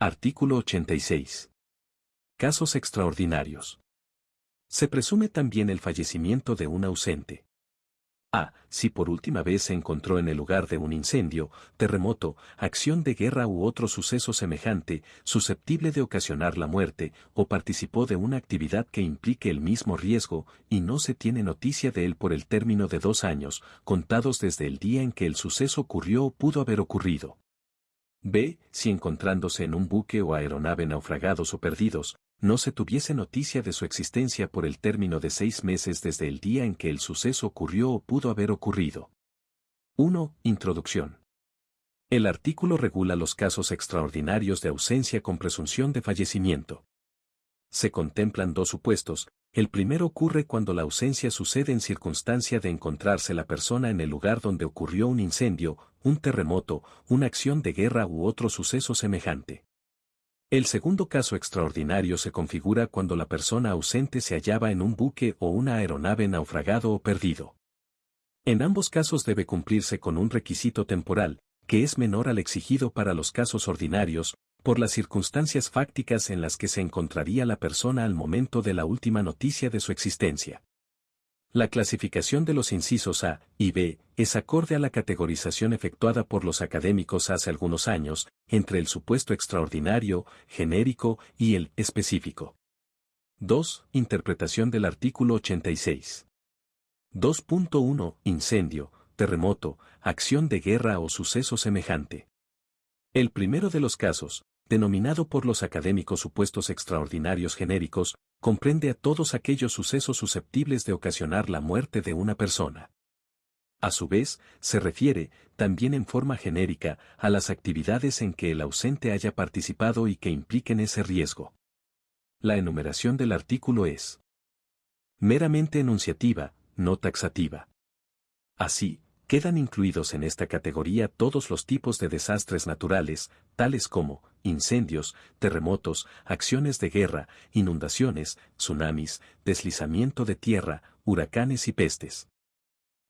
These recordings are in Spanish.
Artículo 86. Casos extraordinarios. Se presume también el fallecimiento de un ausente. A. Si por última vez se encontró en el lugar de un incendio, terremoto, acción de guerra u otro suceso semejante, susceptible de ocasionar la muerte, o participó de una actividad que implique el mismo riesgo, y no se tiene noticia de él por el término de 2 años, contados desde el día en que el suceso ocurrió o pudo haber ocurrido. B. Si encontrándose en un buque o aeronave naufragados o perdidos, no se tuviese noticia de su existencia por el término de 6 meses desde el día en que el suceso ocurrió o pudo haber ocurrido. 1. Introducción. El artículo regula los casos extraordinarios de ausencia con presunción de fallecimiento. Se contemplan 2 supuestos. El primero ocurre cuando la ausencia sucede en circunstancia de encontrarse la persona en el lugar donde ocurrió un incendio, un terremoto, una acción de guerra u otro suceso semejante. El segundo caso extraordinario se configura cuando la persona ausente se hallaba en un buque o una aeronave naufragado o perdido. En ambos casos debe cumplirse con un requisito temporal, que es menor al exigido para los casos ordinarios, por las circunstancias fácticas en las que se encontraría la persona al momento de la última noticia de su existencia. La clasificación de los incisos A y B es acorde a la categorización efectuada por los académicos hace algunos años, entre el supuesto extraordinario, genérico y el específico. 2. Interpretación del artículo 86. 2.1. Incendio, terremoto, acción de guerra o suceso semejante. El primero de los casos, denominado por los académicos supuestos extraordinarios genéricos, comprende a todos aquellos sucesos susceptibles de ocasionar la muerte de una persona. A su vez, se refiere, también en forma genérica, a las actividades en que el ausente haya participado y que impliquen ese riesgo. La enumeración del artículo es meramente enunciativa, no taxativa. Así, quedan incluidos en esta categoría todos los tipos de desastres naturales, tales como incendios, terremotos, acciones de guerra, inundaciones, tsunamis, deslizamiento de tierra, huracanes y pestes.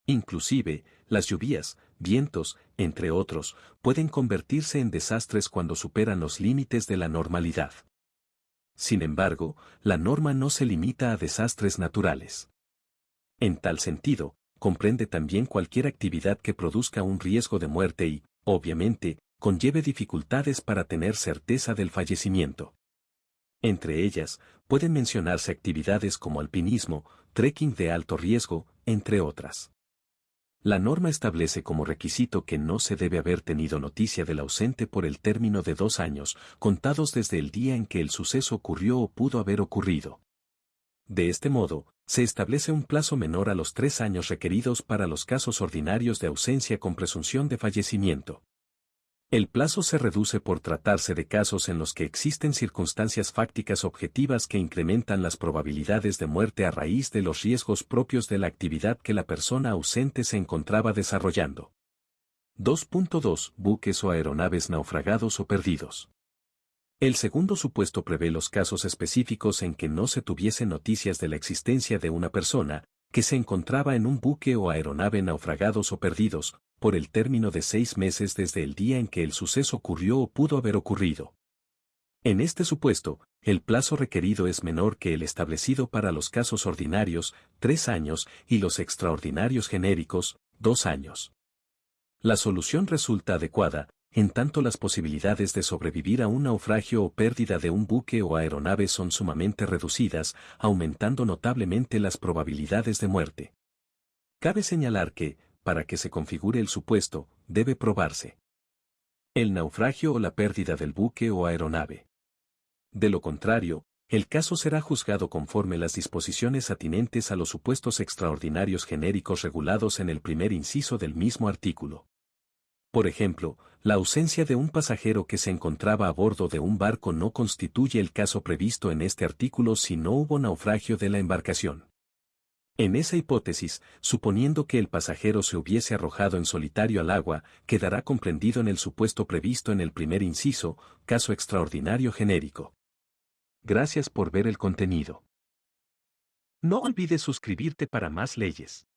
Inclusive, las lluvias, vientos, entre otros, pueden convertirse en desastres cuando superan los límites de la normalidad. Sin embargo, la norma no se limita a desastres naturales. En tal sentido, comprende también cualquier actividad que produzca un riesgo de muerte y, obviamente, conlleve dificultades para tener certeza del fallecimiento. Entre ellas, pueden mencionarse actividades como alpinismo, trekking de alto riesgo, entre otras. La norma establece como requisito que no se debe haber tenido noticia del ausente por el término de 2 años, contados desde el día en que el suceso ocurrió o pudo haber ocurrido. De este modo, se establece un plazo menor a los 3 años requeridos para los casos ordinarios de ausencia con presunción de fallecimiento. El plazo se reduce por tratarse de casos en los que existen circunstancias fácticas objetivas que incrementan las probabilidades de muerte a raíz de los riesgos propios de la actividad que la persona ausente se encontraba desarrollando. 2.2. Buques o aeronaves naufragados o perdidos. El segundo supuesto prevé los casos específicos en que no se tuviese noticias de la existencia de una persona, que se encontraba en un buque o aeronave naufragados o perdidos, por el término de 6 meses desde el día en que el suceso ocurrió o pudo haber ocurrido. En este supuesto, el plazo requerido es menor que el establecido para los casos ordinarios, 3 años, y los extraordinarios genéricos, 2 años. La solución resulta adecuada, en tanto las posibilidades de sobrevivir a un naufragio o pérdida de un buque o aeronave son sumamente reducidas, aumentando notablemente las probabilidades de muerte. Cabe señalar que, para que se configure el supuesto, debe probarse el naufragio o la pérdida del buque o aeronave. De lo contrario, el caso será juzgado conforme las disposiciones atinentes a los supuestos extraordinarios genéricos regulados en el primer inciso del mismo artículo. Por ejemplo, la ausencia de un pasajero que se encontraba a bordo de un barco no constituye el caso previsto en este artículo si no hubo naufragio de la embarcación. En esa hipótesis, suponiendo que el pasajero se hubiese arrojado en solitario al agua, quedará comprendido en el supuesto previsto en el primer inciso, caso extraordinario genérico. Gracias por ver el contenido. No olvides suscribirte para más leyes.